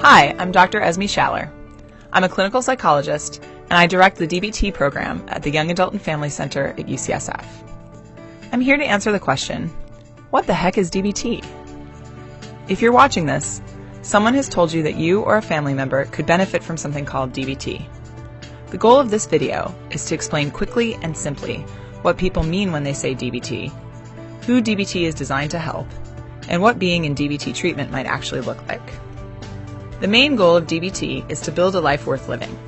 Hi, I'm Dr. Esme Schaller. I'm a clinical psychologist, and I direct the DBT program at the Young Adult and Family Center at UCSF. I'm here to answer the question, what the heck is DBT? If you're watching this, someone has told you that you or a family member could benefit from something called DBT. The goal of this video is to explain quickly and simply what people mean when they say DBT, who DBT is designed to help, and what being in DBT treatment might actually look like. The main goal of DBT is to build a life worth living.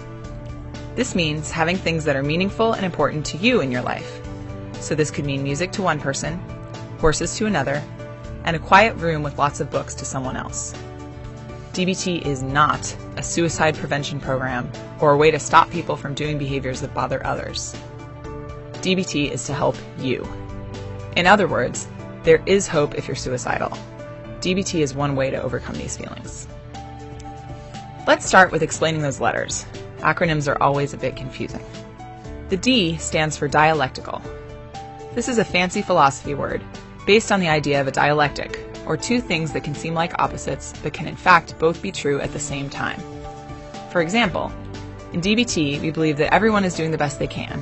This means having things that are meaningful and important to you in your life. So this could mean music to one person, horses to another, and a quiet room with lots of books to someone else. DBT is not a suicide prevention program or a way to stop people from doing behaviors that bother others. DBT is to help you. In other words, there is hope if you're suicidal. DBT is one way to overcome these feelings. Let's start with explaining those letters. Acronyms are always a bit confusing. The D stands for dialectical. This is a fancy philosophy word based on the idea of a dialectic, or two things that can seem like opposites but can in fact both be true at the same time. For example, in DBT, we believe that everyone is doing the best they can,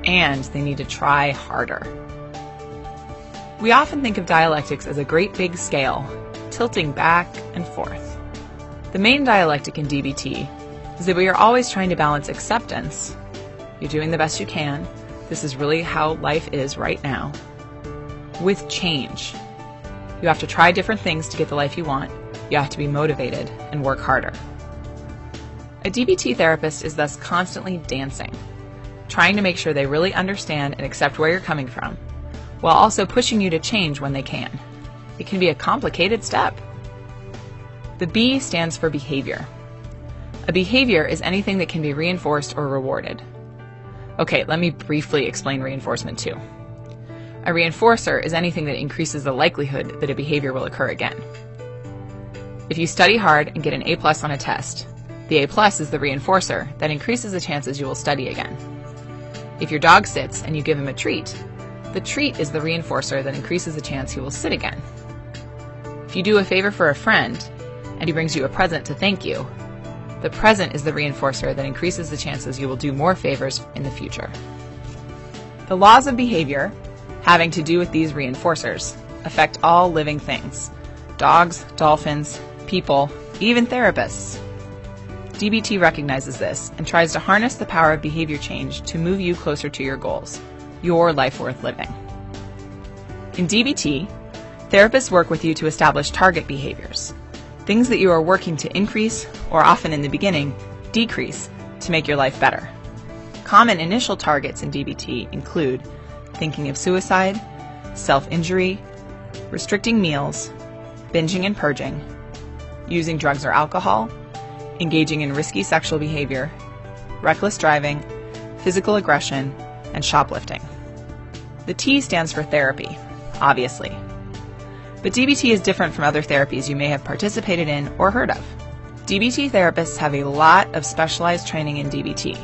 and they need to try harder. We often think of dialectics as a great big scale, tilting back and forth. The main dialectic in DBT is that we are always trying to balance acceptance, you're doing the best you can, this is really how life is right now, with change. You have to try different things to get the life you want, you have to be motivated and work harder. A DBT therapist is thus constantly dancing, trying to make sure they really understand and accept where you're coming from, while also pushing you to change when they can. It can be a complicated step. The B stands for behavior. A behavior is anything that can be reinforced or rewarded. Okay, let me briefly explain reinforcement too. A reinforcer is anything that increases the likelihood that a behavior will occur again. If you study hard and get an A+ on a test, the A+ is the reinforcer that increases the chances you will study again. If your dog sits and you give him a treat, the treat is the reinforcer that increases the chance he will sit again. If you do a favor for a friend, and he brings you a present to thank you, the present is the reinforcer that increases the chances you will do more favors in the future. The laws of behavior, having to do with these reinforcers, affect all living things: dogs, dolphins, people, even therapists. DBT recognizes this and tries to harness the power of behavior change to move you closer to your goals, your life worth living. In DBT, therapists work with you to establish target behaviors, things that you are working to increase, or often in the beginning, decrease, to make your life better. Common initial targets in DBT include thinking of suicide, self-injury, restricting meals, binging and purging, using drugs or alcohol, engaging in risky sexual behavior, reckless driving, physical aggression, and shoplifting. The T stands for therapy, obviously. But DBT is different from other therapies you may have participated in or heard of. DBT therapists have a lot of specialized training in DBT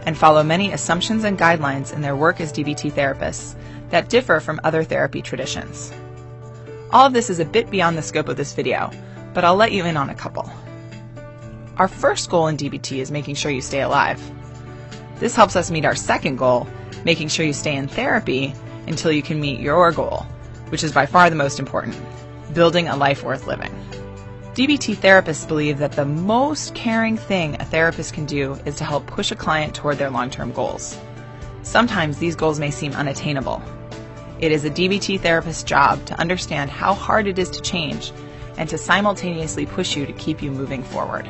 and follow many assumptions and guidelines in their work as DBT therapists that differ from other therapy traditions. All of this is a bit beyond the scope of this video, but I'll let you in on a couple. Our first goal in DBT is making sure you stay alive. This helps us meet our second goal, making sure you stay in therapy until you can meet your goal, which is by far the most important, building a life worth living. DBT therapists believe that the most caring thing a therapist can do is to help push a client toward their long-term goals. Sometimes these goals may seem unattainable. It is a DBT therapist's job to understand how hard it is to change and to simultaneously push you to keep you moving forward.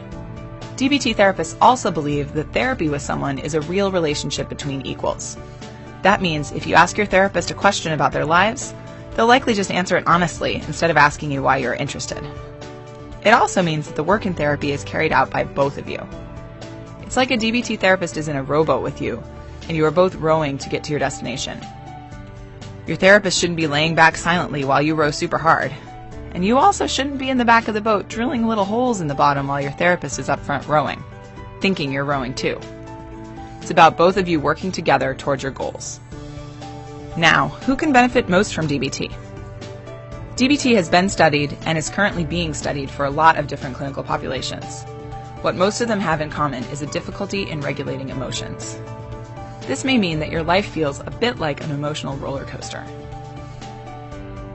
DBT therapists also believe that therapy with someone is a real relationship between equals. That means if you ask your therapist a question about their lives, they'll likely just answer it honestly instead of asking you why you're interested. It also means that the work in therapy is carried out by both of you. It's like a DBT therapist is in a rowboat with you, and you are both rowing to get to your destination. Your therapist shouldn't be laying back silently while you row super hard, and you also shouldn't be in the back of the boat drilling little holes in the bottom while your therapist is up front rowing, thinking you're rowing too. It's about both of you working together towards your goals. Now, who can benefit most from DBT? DBT has been studied and is currently being studied for a lot of different clinical populations. What most of them have in common is a difficulty in regulating emotions. This may mean that your life feels a bit like an emotional roller coaster.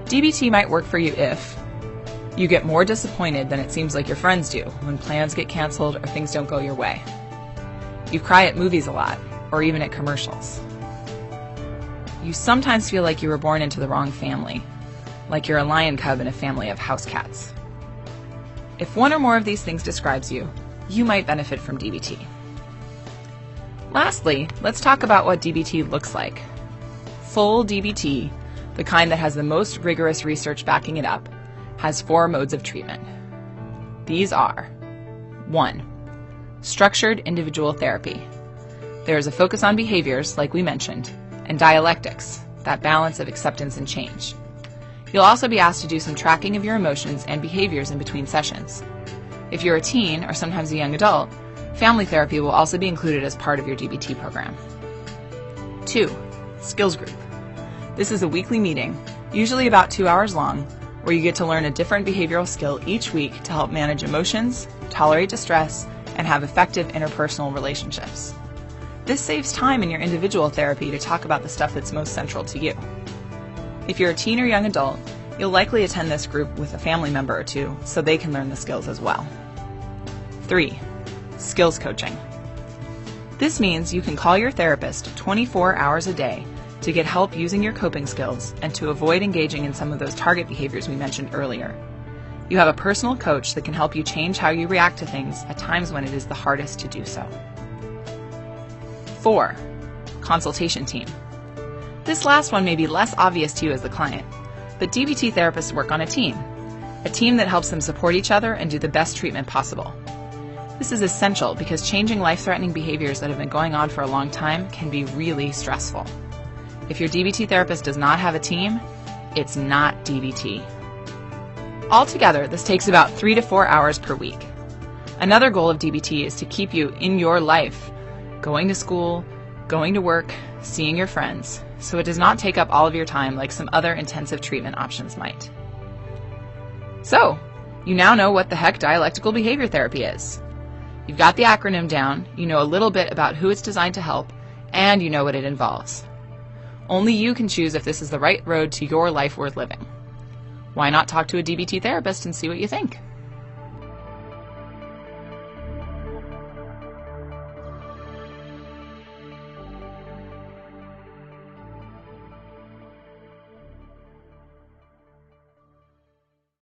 DBT might work for you if you get more disappointed than it seems like your friends do when plans get canceled or things don't go your way. You cry at movies a lot, or even at commercials. You sometimes feel like you were born into the wrong family, like you're a lion cub in a family of house cats. If one or more of these things describes you, you might benefit from DBT. Lastly, let's talk about what DBT looks like. Full DBT, the kind that has the most rigorous research backing it up, has 4 modes of treatment. These are: 1. Structured individual therapy. There is a focus on behaviors, like we mentioned, and dialectics, that balance of acceptance and change. You'll also be asked to do some tracking of your emotions and behaviors in between sessions. If you're a teen or sometimes a young adult, family therapy will also be included as part of your DBT program. 2. Skills group. This is a weekly meeting, usually about 2 hours long, where you get to learn a different behavioral skill each week to help manage emotions, tolerate distress, and have effective interpersonal relationships. This saves time in your individual therapy to talk about the stuff that's most central to you. If you're a teen or young adult, you'll likely attend this group with a family member or two so they can learn the skills as well. 3. Skills coaching. This means you can call your therapist 24 hours a day to get help using your coping skills and to avoid engaging in some of those target behaviors we mentioned earlier. You have a personal coach that can help you change how you react to things at times when it is the hardest to do so. 4. Consultation team. This last one may be less obvious to you as the client, but DBT therapists work on a team that helps them support each other and do the best treatment possible. This is essential because changing life-threatening behaviors that have been going on for a long time can be really stressful. If your DBT therapist does not have a team, it's not DBT. Altogether, this takes about 3 to 4 hours per week. Another goal of DBT is to keep you in your life, going to school, going to work, seeing your friends, so it does not take up all of your time like some other intensive treatment options might. So, you now know what the heck dialectical behavior therapy is. You've got the acronym down, you know a little bit about who it's designed to help, and you know what it involves. Only you can choose if this is the right road to your life worth living. Why not talk to a DBT therapist and see what you think?